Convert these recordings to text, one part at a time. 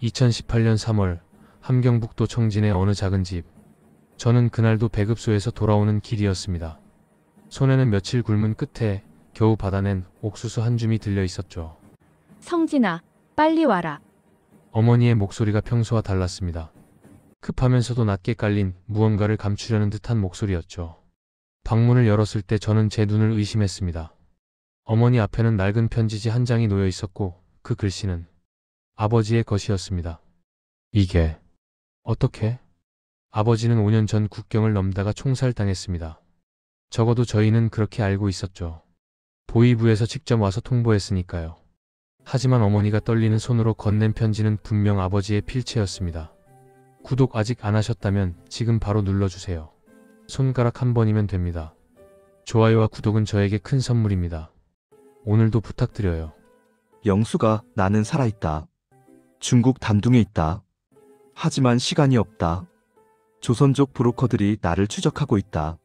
2018년 3월 함경북도 청진의 어느 작은 집. 저는 그날도 배급소에서 돌아오는 길이었습니다. 손에는 며칠 굶은 끝에 겨우 받아낸 옥수수 한 줌이 들려 있었죠. 성진아, 빨리 와라. 어머니의 목소리가 평소와 달랐습니다. 급하면서도 낮게 깔린 무언가를 감추려는 듯한 목소리였죠. 방문을 열었을 때 저는 제 눈을 의심했습니다. 어머니 앞에는 낡은 편지지 한 장이 놓여 있었고 그 글씨는 아버지의 것이었습니다. 이게 어떻게? 아버지는 5년 전 국경을 넘다가 총살당했습니다. 적어도 저희는 그렇게 알고 있었죠. 보위부에서 직접 와서 통보했으니까요. 하지만 어머니가 떨리는 손으로 건넨 편지는 분명 아버지의 필체였습니다. 구독 아직 안 하셨다면 지금 바로 눌러주세요. 손가락 한 번이면 됩니다. 좋아요와 구독은 저에게 큰 선물입니다. 오늘도 부탁드려요. 영수가 나는 살아있다. 중국 단둥에 있다. 하지만 시간이 없다. 조선족 브로커들이 나를 추적하고 있다.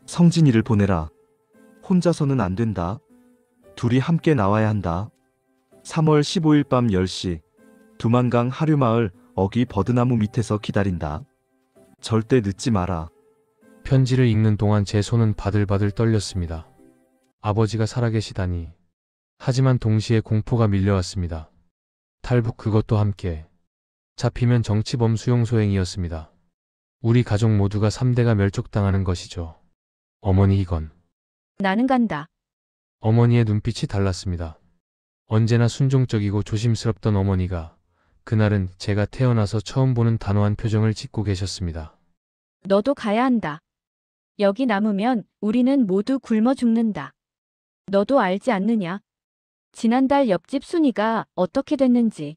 성진이를 보내라. 혼자서는 안 된다. 둘이 함께 나와야 한다. 3월 15일 밤 10시 두만강 하류마을 어기 버드나무 밑에서 기다린다. 절대 늦지 마라. 편지를 읽는 동안 제 손은 바들바들 떨렸습니다. 아버지가 살아계시다니. 하지만 동시에 공포가 밀려왔습니다. 탈북 그것도 함께. 잡히면 정치범 수용소행이었습니다. 우리 가족 모두가 3대가 멸족당하는 것이죠. 어머니 이건. 나는 간다. 어머니의 눈빛이 달랐습니다. 언제나 순종적이고 조심스럽던 어머니가 그날은 제가 태어나서 처음 보는 단호한 표정을 짓고 계셨습니다. 너도 가야 한다. 여기 남으면 우리는 모두 굶어 죽는다. 너도 알지 않느냐? 지난달 옆집 순이가 어떻게 됐는지.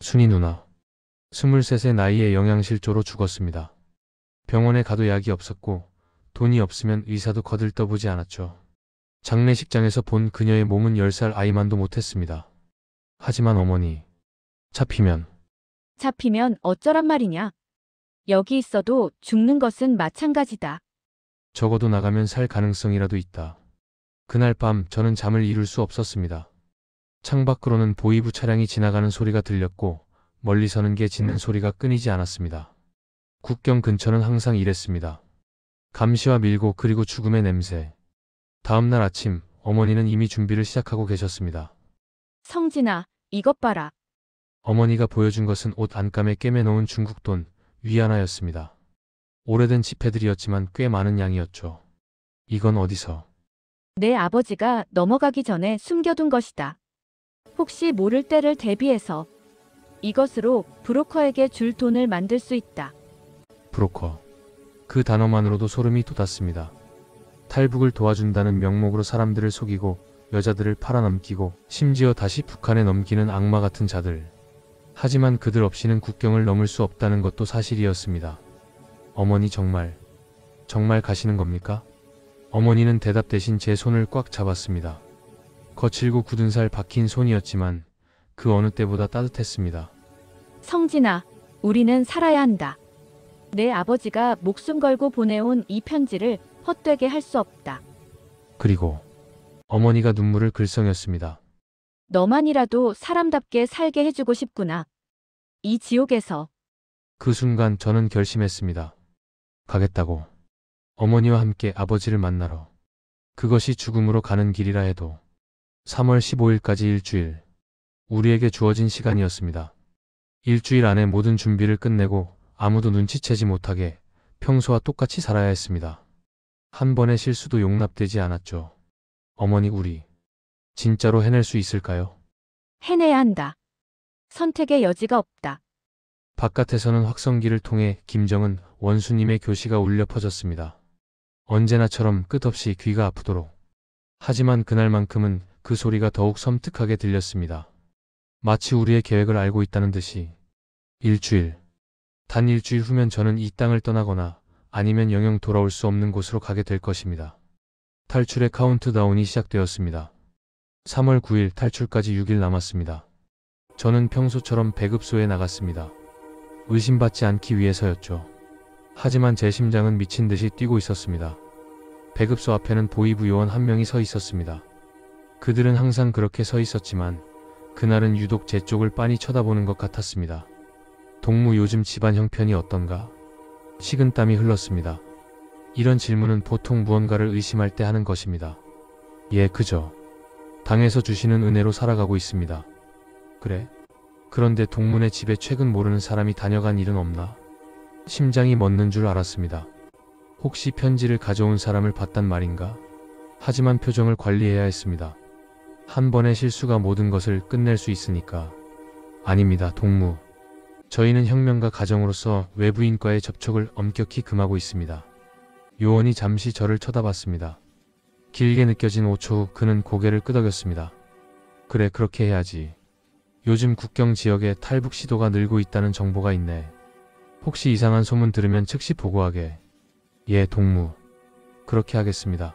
순이 누나. 23세 나이에 영양실조로 죽었습니다. 병원에 가도 약이 없었고 돈이 없으면 의사도 거들떠보지 않았죠. 장례식장에서 본 그녀의 몸은 10살 아이만도 못했습니다. 하지만 어머니, 잡히면 어쩌란 말이냐? 여기 있어도 죽는 것은 마찬가지다. 적어도 나가면 살 가능성이라도 있다. 그날 밤 저는 잠을 이룰 수 없었습니다. 창밖으로는 보위부 차량이 지나가는 소리가 들렸고 멀리서는 개 짖는 소리가 끊이지 않았습니다. 국경 근처는 항상 이랬습니다. 감시와 밀고 그리고 죽음의 냄새. 다음날 아침 어머니는 이미 준비를 시작하고 계셨습니다. 성진아, 이것 봐라. 어머니가 보여준 것은 옷 안감에 꿰매놓은 중국돈 위하나였습니다. 오래된 지폐들이었지만 꽤 많은 양이었죠. 이건 어디서? 내 아버지가 넘어가기 전에 숨겨둔 것이다. 혹시 모를 때를 대비해서 이것으로 브로커에게 줄 돈을 만들 수 있다. 브로커. 그 단어만으로도 소름이 돋았습니다. 탈북을 도와준다는 명목으로 사람들을 속이고 여자들을 팔아넘기고 심지어 다시 북한에 넘기는 악마 같은 자들. 하지만 그들 없이는 국경을 넘을 수 없다는 것도 사실이었습니다. 어머니 정말 가시는 겁니까? 어머니는 대답 대신 제 손을 꽉 잡았습니다. 거칠고 굳은 살 박힌 손이었지만 그 어느 때보다 따뜻했습니다. 성진아, 우리는 살아야 한다. 내 아버지가 목숨 걸고 보내온 이 편지를 헛되게 할 수 없다. 그리고 어머니가 눈물을 글썽였습니다. 너만이라도 사람답게 살게 해주고 싶구나. 이 지옥에서. 그 순간 저는 결심했습니다. 가겠다고. 어머니와 함께 아버지를 만나러. 그것이 죽음으로 가는 길이라 해도. 3월 15일까지 일주일. 우리에게 주어진 시간이었습니다. 일주일 안에 모든 준비를 끝내고 아무도 눈치채지 못하게 평소와 똑같이 살아야 했습니다. 한 번의 실수도 용납되지 않았죠. 어머니 우리 진짜로 해낼 수 있을까요? 해내야 한다. 선택의 여지가 없다. 바깥에서는 확성기를 통해 김정은 원수님의 교시가 울려 퍼졌습니다. 언제나처럼 끝없이 귀가 아프도록. 하지만 그날만큼은 그 소리가 더욱 섬뜩하게 들렸습니다. 마치 우리의 계획을 알고 있다는 듯이. 단 일주일 후면 저는 이 땅을 떠나거나 아니면 영영 돌아올 수 없는 곳으로 가게 될 것입니다. 탈출의 카운트다운이 시작되었습니다. 3월 9일 탈출까지 6일 남았습니다. 저는 평소처럼 배급소에 나갔습니다. 의심받지 않기 위해서였죠. 하지만 제 심장은 미친 듯이 뛰고 있었습니다. 배급소 앞에는 보위부 요원 한 명이 서 있었습니다. 그들은 항상 그렇게 서 있었지만 그날은 유독 제 쪽을 빤히 쳐다보는 것 같았습니다. 동무 요즘 집안 형편이 어떤가? 식은땀이 흘렀습니다. 이런 질문은 보통 무언가를 의심할 때 하는 것입니다. 예, 그저 당에서 주시는 은혜로 살아가고 있습니다. 그래? 그런데 동문의 집에 최근 모르는 사람이 다녀간 일은 없나? 심장이 멎는 줄 알았습니다. 혹시 편지를 가져온 사람을 봤단 말인가? 하지만 표정을 관리해야 했습니다. 한 번의 실수가 모든 것을 끝낼 수 있으니까. 아닙니다, 동무. 저희는 혁명가 가정으로서 외부인과의 접촉을 엄격히 금하고 있습니다. 요원이 잠시 저를 쳐다봤습니다. 길게 느껴진 5초 후 그는 고개를 끄덕였습니다. 그래, 그렇게 해야지. 요즘 국경 지역에 탈북 시도가 늘고 있다는 정보가 있네. 혹시 이상한 소문 들으면 즉시 보고하게. 예, 동무. 그렇게 하겠습니다.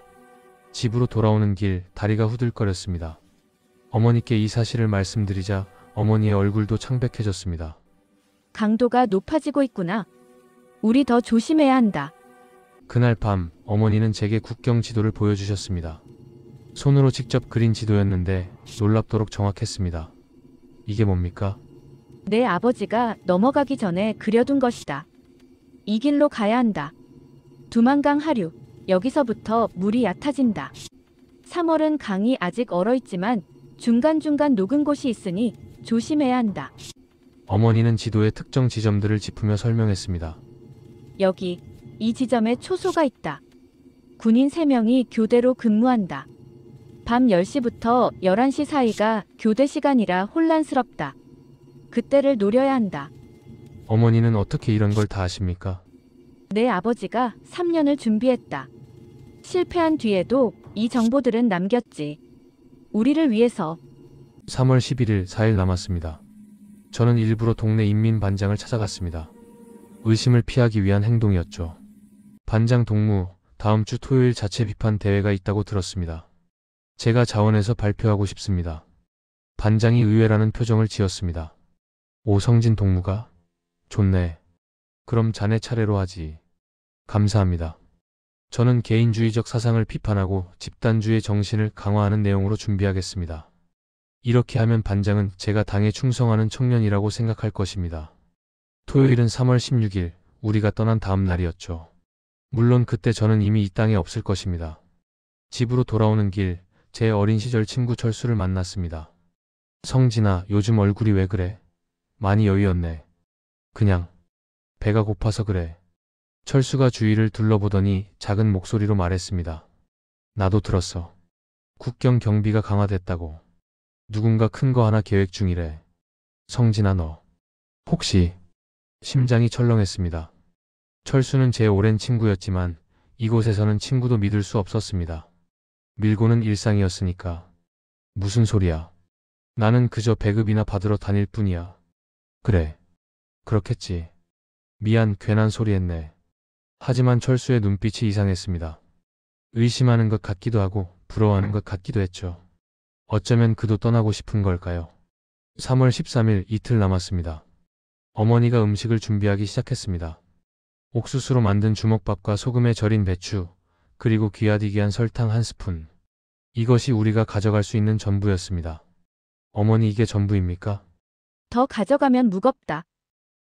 집으로 돌아오는 길 다리가 후들거렸습니다. 어머니께 이 사실을 말씀드리자 어머니의 얼굴도 창백해졌습니다. 강도가 높아지고 있구나. 우리 더 조심해야 한다. 그날 밤 어머니는 제게 국경 지도를 보여주셨습니다. 손으로 직접 그린 지도였는데 놀랍도록 정확했습니다. 이게 뭡니까? 내 아버지가 넘어가기 전에 그려둔 것이다. 이 길로 가야 한다. 두만강 하류. 여기서부터 물이 얕아진다. 3월은 강이 아직 얼어있지만 중간중간 녹은 곳이 있으니 조심해야 한다. 어머니는 지도의 특정 지점들을 짚으며 설명했습니다. 여기, 이 지점에 초소가 있다. 군인 3명이 교대로 근무한다. 밤 10시부터 11시 사이가 교대 시간이라 혼란스럽다. 그때를 노려야 한다. 어머니는 어떻게 이런 걸 다 아십니까? 내 아버지가 3년을 준비했다. 실패한 뒤에도 이 정보들은 남겼지. 우리를 위해서. 3월 11일 4일 남았습니다. 저는 일부러 동네 인민반장을 찾아갔습니다. 의심을 피하기 위한 행동이었죠. 반장 동무, 다음 주 토요일 자체 비판 대회가 있다고 들었습니다. 제가 자원해서 발표하고 싶습니다. 반장이 의외라는 표정을 지었습니다. 오성진 동무가? 좋네. 그럼 자네 차례로 하지. 감사합니다. 저는 개인주의적 사상을 비판하고 집단주의 정신을 강화하는 내용으로 준비하겠습니다. 이렇게 하면 반장은 제가 당에 충성하는 청년이라고 생각할 것입니다. 토요일은 3월 16일, 우리가 떠난 다음 날이었죠. 물론 그때 저는 이미 이 땅에 없을 것입니다. 집으로 돌아오는 길, 제 어린 시절 친구 철수를 만났습니다. 성진아, 요즘 얼굴이 왜 그래? 많이 여유였네. 그냥 배가 고파서 그래. 철수가 주위를 둘러보더니 작은 목소리로 말했습니다. 나도 들었어. 국경 경비가 강화됐다고. 누군가 큰 거 하나 계획 중이래. 성진아, 너 혹시... 심장이 철렁했습니다. 철수는 제 오랜 친구였지만 이곳에서는 친구도 믿을 수 없었습니다. 밀고는 일상이었으니까. 무슨 소리야. 나는 그저 배급이나 받으러 다닐 뿐이야. 그래. 그렇겠지. 미안, 괜한 소리 했네. 하지만 철수의 눈빛이 이상했습니다. 의심하는 것 같기도 하고 부러워하는 것 같기도 했죠. 어쩌면 그도 떠나고 싶은 걸까요? 3월 13일 이틀 남았습니다. 어머니가 음식을 준비하기 시작했습니다. 옥수수로 만든 주먹밥과 소금에 절인 배추, 그리고 귀하디귀한 설탕 한 스푼. 이것이 우리가 가져갈 수 있는 전부였습니다. 어머니, 이게 전부입니까? 더 가져가면 무겁다.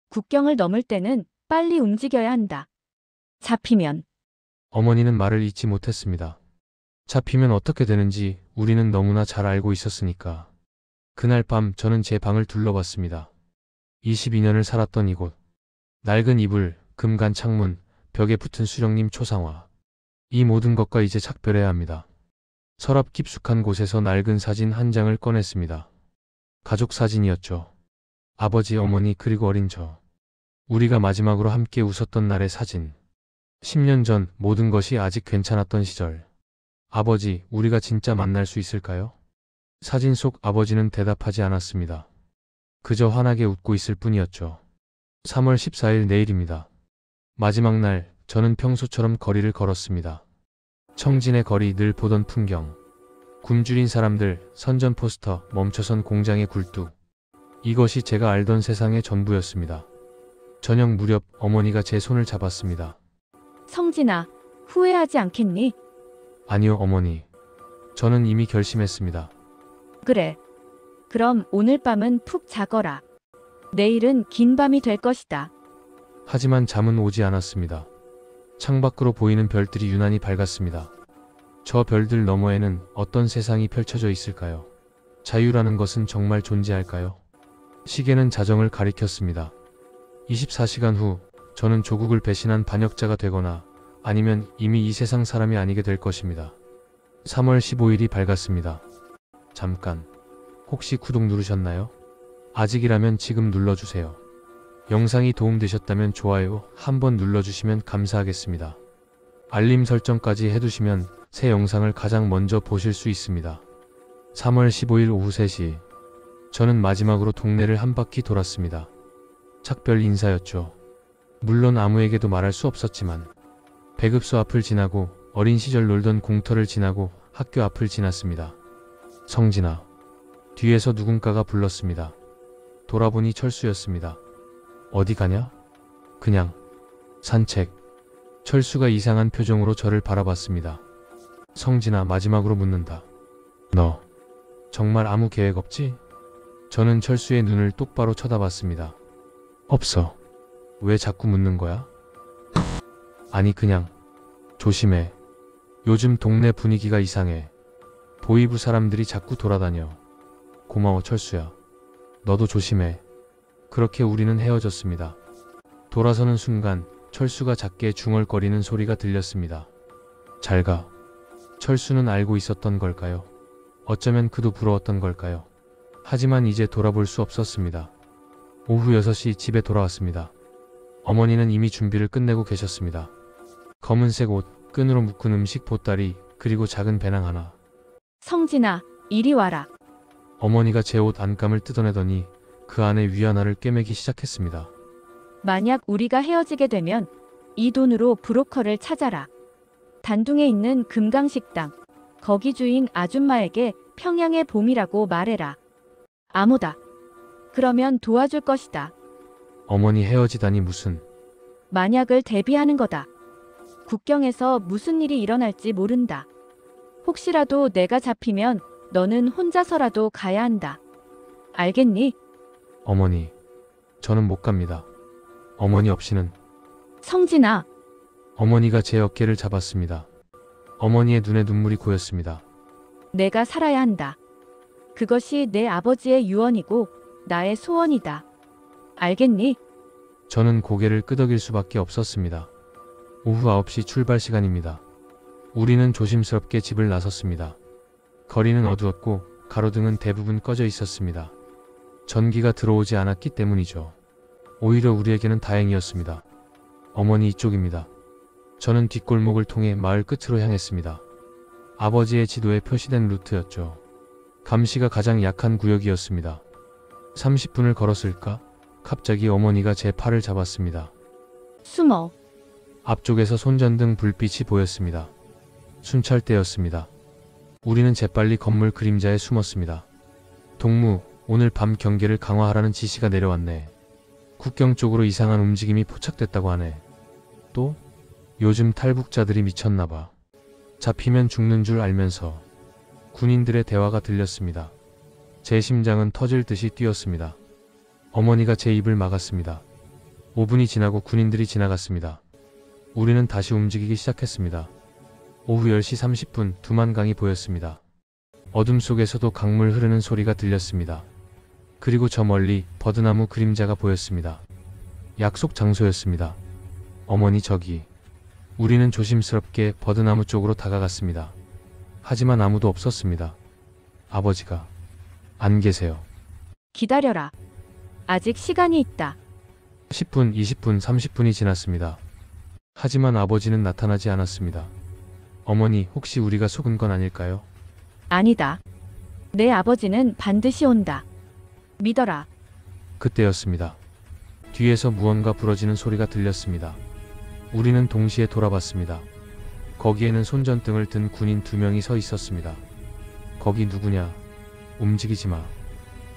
국경을 넘을 때는 빨리 움직여야 한다. 잡히면. 어머니는 말을 잇지 못했습니다. 잡히면 어떻게 되는지 우리는 너무나 잘 알고 있었으니까. 그날 밤 저는 제 방을 둘러봤습니다. 22년을 살았던 이곳. 낡은 이불, 금간 창문, 벽에 붙은 수령님 초상화. 이 모든 것과 이제 작별해야 합니다. 서랍 깊숙한 곳에서 낡은 사진 한 장을 꺼냈습니다. 가족 사진이었죠. 아버지, 어머니, 그리고 어린 저. 우리가 마지막으로 함께 웃었던 날의 사진. 10년 전 모든 것이 아직 괜찮았던 시절. 아버지, 우리가 진짜 만날 수 있을까요? 사진 속 아버지는 대답하지 않았습니다. 그저 환하게 웃고 있을 뿐이었죠. 3월 14일 내일입니다. 마지막 날, 저는 평소처럼 거리를 걸었습니다. 청진의 거리, 늘 보던 풍경. 굶주린 사람들, 선전 포스터, 멈춰선 공장의 굴뚝. 이것이 제가 알던 세상의 전부였습니다. 저녁 무렵 어머니가 제 손을 잡았습니다. 성진아, 후회하지 않겠니? 아니요, 어머니. 저는 이미 결심했습니다. 그래. 그럼 오늘 밤은 푹 자거라. 내일은 긴 밤이 될 것이다. 하지만 잠은 오지 않았습니다. 창밖으로 보이는 별들이 유난히 밝았습니다. 저 별들 너머에는 어떤 세상이 펼쳐져 있을까요? 자유라는 것은 정말 존재할까요? 시계는 자정을 가리켰습니다. 24시간 후 저는 조국을 배신한 반역자가 되거나 아니면 이미 이 세상 사람이 아니게 될 것입니다. 3월 15일이 밝았습니다. 잠깐, 혹시 구독 누르셨나요? 아직이라면 지금 눌러주세요. 영상이 도움되셨다면 좋아요 한번 눌러주시면 감사하겠습니다. 알림 설정까지 해두시면 새 영상을 가장 먼저 보실 수 있습니다. 3월 15일 오후 3시, 저는 마지막으로 동네를 한 바퀴 돌았습니다. 작별 인사였죠. 물론 아무에게도 말할 수 없었지만 배급소 앞을 지나고 어린 시절 놀던 공터를 지나고 학교 앞을 지났습니다. 성진아. 뒤에서 누군가가 불렀습니다. 돌아보니 철수였습니다. 어디 가냐? 그냥 산책. 철수가 이상한 표정으로 저를 바라봤습니다. 성진아, 마지막으로 묻는다. 너 정말 아무 계획 없지? 저는 철수의 눈을 똑바로 쳐다봤습니다. 없어. 왜 자꾸 묻는 거야? 아니 그냥 조심해. 요즘 동네 분위기가 이상해. 보이부 사람들이 자꾸 돌아다녀. 고마워 철수야. 너도 조심해. 그렇게 우리는 헤어졌습니다. 돌아서는 순간 철수가 작게 중얼거리는 소리가 들렸습니다. 잘 가. 철수는 알고 있었던 걸까요? 어쩌면 그도 부러웠던 걸까요? 하지만 이제 돌아볼 수 없었습니다. 오후 6시 집에 돌아왔습니다. 어머니는 이미 준비를 끝내고 계셨습니다. 검은색 옷, 끈으로 묶은 음식 보따리, 그리고 작은 배낭 하나. 성진아, 이리 와라. 어머니가 제 옷 안감을 뜯어내더니 그 안에 위 하나를 꿰매기 시작했습니다. 만약 우리가 헤어지게 되면 이 돈으로 브로커를 찾아라. 단둥에 있는 금강식당, 거기 주인 아줌마에게 평양의 봄이라고 말해라. 암호다. 그러면 도와줄 것이다. 어머니 헤어지다니 무슨. 만약을 대비하는 거다. 국경에서 무슨 일이 일어날지 모른다. 혹시라도 내가 잡히면 너는 혼자서라도 가야 한다. 알겠니? 어머니, 저는 못 갑니다. 어머니 없이는. 성진아, 어머니가 제 어깨를 잡았습니다. 어머니의 눈에 눈물이 고였습니다. 내가 살아야 한다. 그것이 내 아버지의 유언이고 나의 소원이다. 알겠니? 저는 고개를 끄덕일 수밖에 없었습니다. 오후 9시 출발 시간입니다. 우리는 조심스럽게 집을 나섰습니다. 거리는 어두웠고 가로등은 대부분 꺼져 있었습니다. 전기가 들어오지 않았기 때문이죠. 오히려 우리에게는 다행이었습니다. 어머니 이쪽입니다. 저는 뒷골목을 통해 마을 끝으로 향했습니다. 아버지의 지도에 표시된 루트였죠. 감시가 가장 약한 구역이었습니다. 30분을 걸었을까? 갑자기 어머니가 제 팔을 잡았습니다. 숨어. 앞쪽에서 손전등 불빛이 보였습니다. 순찰대였습니다. 우리는 재빨리 건물 그림자에 숨었습니다. 동무, 오늘 밤 경계를 강화하라는 지시가 내려왔네. 국경 쪽으로 이상한 움직임이 포착됐다고 하네. 또? 요즘 탈북자들이 미쳤나봐. 잡히면 죽는 줄 알면서. 군인들의 대화가 들렸습니다. 제 심장은 터질 듯이 뛰었습니다. 어머니가 제 입을 막았습니다. 5분이 지나고 군인들이 지나갔습니다. 우리는 다시 움직이기 시작했습니다. 오후 10시 30분 두만강이 보였습니다. 어둠 속에서도 강물 흐르는 소리가 들렸습니다. 그리고 저 멀리 버드나무 그림자가 보였습니다. 약속 장소였습니다. 어머니 저기. 우리는 조심스럽게 버드나무 쪽으로 다가갔습니다. 하지만 아무도 없었습니다. 아버지가 안 계세요. 기다려라. 아직 시간이 있다. 10분, 20분, 30분이 지났습니다. 하지만 아버지는 나타나지 않았습니다. 어머니, 혹시 우리가 속은 건 아닐까요? 아니다. 내 아버지는 반드시 온다. 믿어라. 그때였습니다. 뒤에서 무언가 부러지는 소리가 들렸습니다. 우리는 동시에 돌아봤습니다. 거기에는 손전등을 든 군인 2명이 서 있었습니다. 거기 누구냐? 움직이지 마.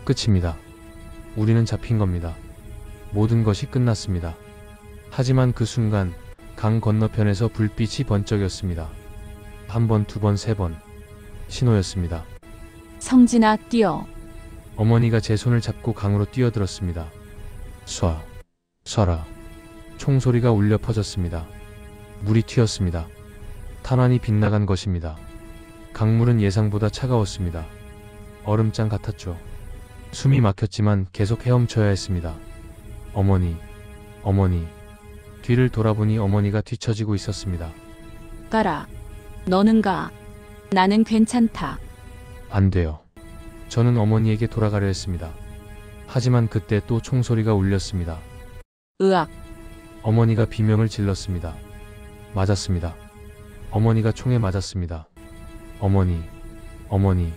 끝입니다. 우리는 잡힌 겁니다. 모든 것이 끝났습니다. 하지만 그 순간 강 건너편에서 불빛이 번쩍였습니다. 한 번, 두 번, 세 번. 신호였습니다. 성진아 뛰어. 어머니가 제 손을 잡고 강으로 뛰어들었습니다. 쏴, 쏴라. 총소리가 울려 퍼졌습니다. 물이 튀었습니다. 탄환이 빗나간 것입니다. 강물은 예상보다 차가웠습니다. 얼음장 같았죠. 숨이 막혔지만 계속 헤엄쳐야 했습니다. 어머니, 어머니. 뒤를 돌아보니 어머니가 뒤처지고 있었습니다. 가라. 너는 가. 나는 괜찮다. 안 돼요. 저는 어머니에게 돌아가려 했습니다. 하지만 그때 또 총소리가 울렸습니다. 으악. 어머니가 비명을 질렀습니다. 맞았습니다. 어머니가 총에 맞았습니다. 어머니, 어머니,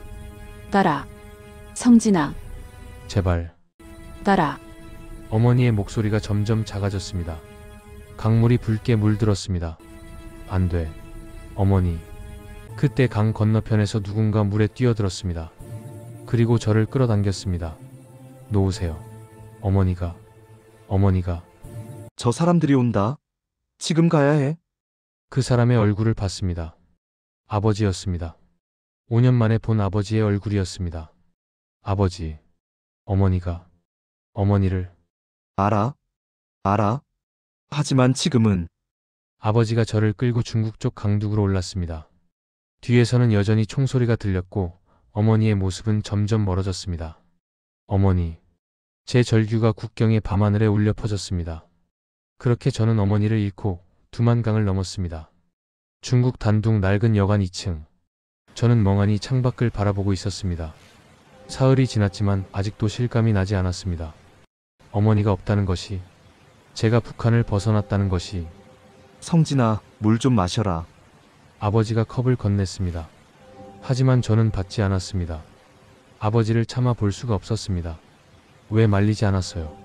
가라. 성진아. 제발. 가라. 어머니의 목소리가 점점 작아졌습니다. 강물이 붉게 물들었습니다. 안 돼. 어머니. 그때 강 건너편에서 누군가 물에 뛰어들었습니다. 그리고 저를 끌어당겼습니다. 놓으세요. 어머니가. 저 사람들이 온다. 지금 가야 해. 그 사람의 얼굴을 봤습니다. 아버지였습니다. 5년 만에 본 아버지의 얼굴이었습니다. 아버지. 어머니가. 어머니를. 알아. 하지만 지금은 아버지가 저를 끌고 중국 쪽 강둑으로 올랐습니다. 뒤에서는 여전히 총소리가 들렸고 어머니의 모습은 점점 멀어졌습니다. 어머니. 제 절규가 국경의 밤하늘에 울려 퍼졌습니다. 그렇게 저는 어머니를 잃고 두만강을 넘었습니다. 중국 단둥 낡은 여관 2층. 저는 멍하니 창밖을 바라보고 있었습니다. 사흘이 지났지만 아직도 실감이 나지 않았습니다. 어머니가 없다는 것이, 제가 북한을 벗어났다는 것이. 성진아, 물 좀 마셔라. 아버지가 컵을 건넸습니다. 하지만 저는 받지 않았습니다. 아버지를 참아 볼 수가 없었습니다. 왜 말리지 않았어요?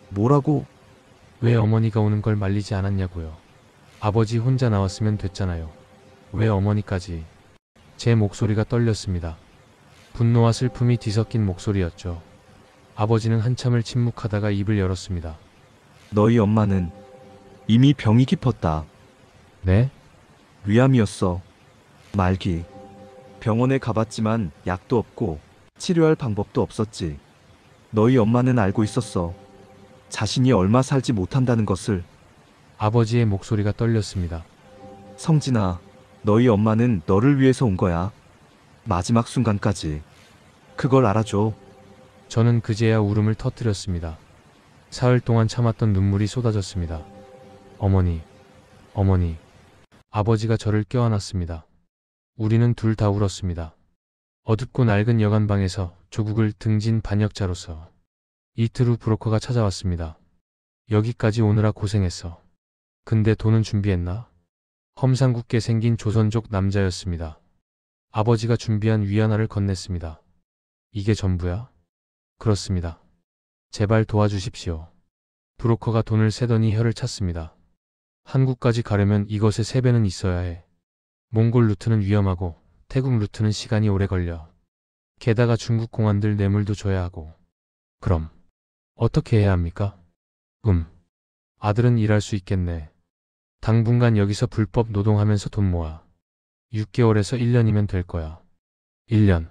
뭐라고? 왜 어머니가 오는 걸 말리지 않았냐고요. 아버지 혼자 나왔으면 됐잖아요. 왜 어머니까지. 제 목소리가 떨렸습니다. 분노와 슬픔이 뒤섞인 목소리였죠. 아버지는 한참을 침묵하다가 입을 열었습니다. 너희 엄마는 이미 병이 깊었다. 네? 위암이었어. 말기. 병원에 가봤지만 약도 없고 치료할 방법도 없었지. 너희 엄마는 알고 있었어. 자신이 얼마 살지 못한다는 것을. 아버지의 목소리가 떨렸습니다. 성진아, 너희 엄마는 너를 위해서 온 거야. 마지막 순간까지. 그걸 알아줘. 저는 그제야 울음을 터뜨렸습니다. 사흘 동안 참았던 눈물이 쏟아졌습니다. 어머니, 어머니. 아버지가 저를 껴안았습니다. 우리는 둘 다 울었습니다. 어둡고 낡은 여관방에서 조국을 등진 반역자로서. 이틀 후 브로커가 찾아왔습니다. 여기까지 오느라 고생했어. 근데 돈은 준비했나? 험상궂게 생긴 조선족 남자였습니다. 아버지가 준비한 위안화를 건넸습니다. 이게 전부야? 그렇습니다. 제발 도와주십시오. 브로커가 돈을 세더니 혀를 찼습니다. 한국까지 가려면 이것의 3배는 있어야 해. 몽골 루트는 위험하고 태국 루트는 시간이 오래 걸려. 게다가 중국 공안들 뇌물도 줘야 하고. 그럼 어떻게 해야 합니까? 아들은 일할 수 있겠네. 당분간 여기서 불법 노동하면서 돈 모아. 6개월에서 1년이면 될 거야. 1년.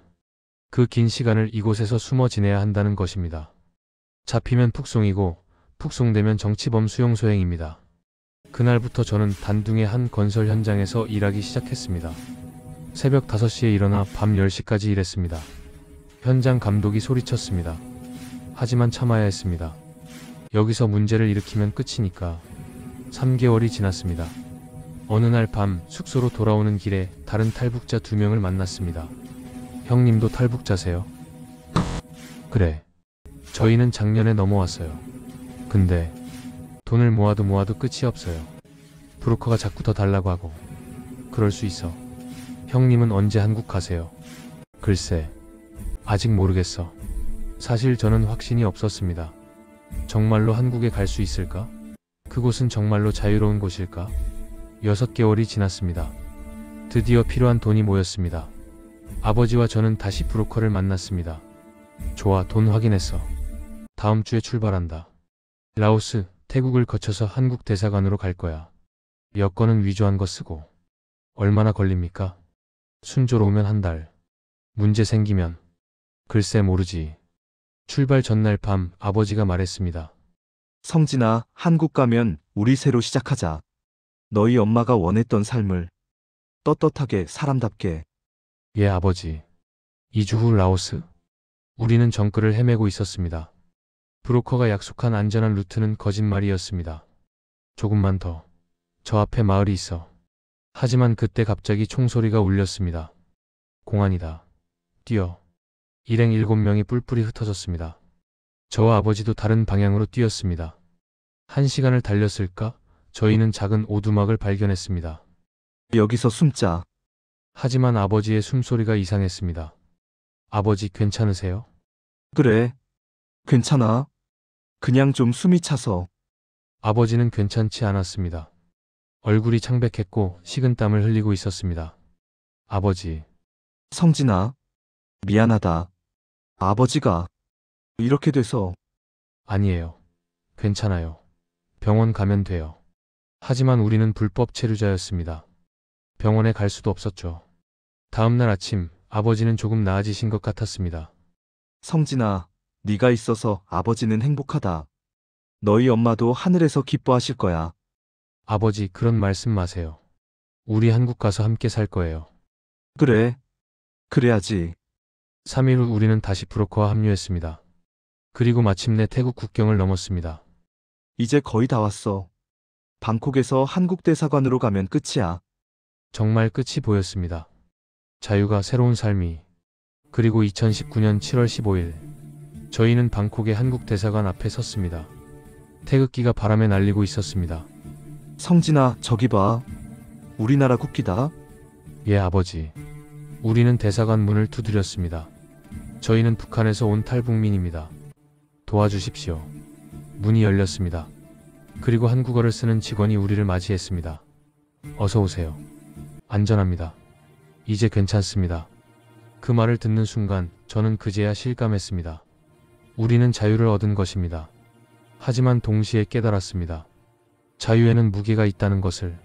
그 긴 시간을 이곳에서 숨어 지내야 한다는 것입니다. 잡히면 북송이고 북송되면 정치범 수용소행입니다. 그날부터 저는 단둥의 한 건설 현장에서 일하기 시작했습니다. 새벽 5시에 일어나 밤 10시까지 일했습니다. 현장 감독이 소리쳤습니다. 하지만 참아야 했습니다. 여기서 문제를 일으키면 끝이니까. 3개월이 지났습니다. 어느 날 밤 숙소로 돌아오는 길에 다른 탈북자 2명을 만났습니다. 형님도 탈북자세요? 그래. 저희는 작년에 넘어왔어요. 근데 돈을 모아도 끝이 없어요. 브로커가 자꾸 더 달라고 하고. 그럴 수 있어. 형님은 언제 한국 가세요? 글쎄. 아직 모르겠어. 사실 저는 확신이 없었습니다. 정말로 한국에 갈 수 있을까? 그곳은 정말로 자유로운 곳일까? 6개월이 지났습니다. 드디어 필요한 돈이 모였습니다. 아버지와 저는 다시 브로커를 만났습니다. 좋아, 돈 확인했어. 다음 주에 출발한다. 라오스, 태국을 거쳐서 한국 대사관으로 갈 거야. 여권은 위조한 거 쓰고. 얼마나 걸립니까? 순조로우면 1달. 문제 생기면 글쎄 모르지. 출발 전날 밤 아버지가 말했습니다. 성진아, 한국 가면 우리 새로 시작하자. 너희 엄마가 원했던 삶을 떳떳하게 사람답게. 예, 아버지. 2주 후 라오스. 우리는 정글을 헤매고 있었습니다. 브로커가 약속한 안전한 루트는 거짓말이었습니다. 조금만 더. 저 앞에 마을이 있어. 하지만 그때 갑자기 총소리가 울렸습니다. 공안이다. 뛰어. 일행 7명이 뿔뿔이 흩어졌습니다. 저와 아버지도 다른 방향으로 뛰었습니다. 1시간을 달렸을까? 저희는 작은 오두막을 발견했습니다. 여기서 숨자. 하지만 아버지의 숨소리가 이상했습니다. 아버지 괜찮으세요? 그래. 괜찮아. 그냥 좀 숨이 차서. 아버지는 괜찮지 않았습니다. 얼굴이 창백했고 식은땀을 흘리고 있었습니다. 아버지, 성진아, 미안하다. 아버지가 이렇게 돼서. 아니에요. 괜찮아요. 병원 가면 돼요. 하지만 우리는 불법 체류자였습니다. 병원에 갈 수도 없었죠. 다음날 아침 아버지는 조금 나아지신 것 같았습니다. 성진아, 네가 있어서 아버지는 행복하다. 너희 엄마도 하늘에서 기뻐하실 거야. 아버지 그런 말씀 마세요. 우리 한국 가서 함께 살 거예요. 그래. 그래야지. 3일 후 우리는 다시 브로커와 합류했습니다. 그리고 마침내 태국 국경을 넘었습니다. 이제 거의 다 왔어. 방콕에서 한국 대사관으로 가면 끝이야. 정말 끝이 보였습니다. 자유가 새로운 삶이. 그리고 2019년 7월 15일 저희는 방콕의 한국 대사관 앞에 섰습니다. 태극기가 바람에 날리고 있었습니다. 성진아, 저기 봐. 우리나라 국기다. 예, 아버지. 우리는 대사관 문을 두드렸습니다. 저희는 북한에서 온 탈북민입니다. 도와주십시오. 문이 열렸습니다. 그리고 한국어를 쓰는 직원이 우리를 맞이했습니다. 어서 오세요. 안전합니다. 이제 괜찮습니다. 그 말을 듣는 순간 저는 그제야 실감했습니다. 우리는 자유를 얻은 것입니다. 하지만 동시에 깨달았습니다. 자유에는 무게가 있다는 것을.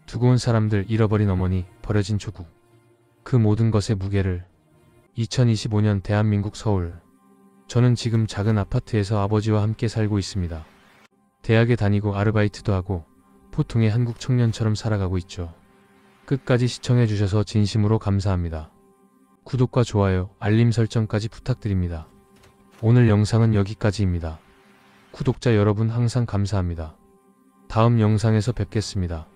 두고 온 사람들, 잃어버린 어머니, 버려진 조국. 그 모든 것의 무게를. 2025년 대한민국 서울. 저는 지금 작은 아파트에서 아버지와 함께 살고 있습니다. 대학에 다니고 아르바이트도 하고 보통의 한국 청년처럼 살아가고 있죠. 끝까지 시청해주셔서 진심으로 감사합니다. 구독과 좋아요, 알림 설정까지 부탁드립니다. 오늘 영상은 여기까지입니다. 구독자 여러분 항상 감사합니다. 다음 영상에서 뵙겠습니다.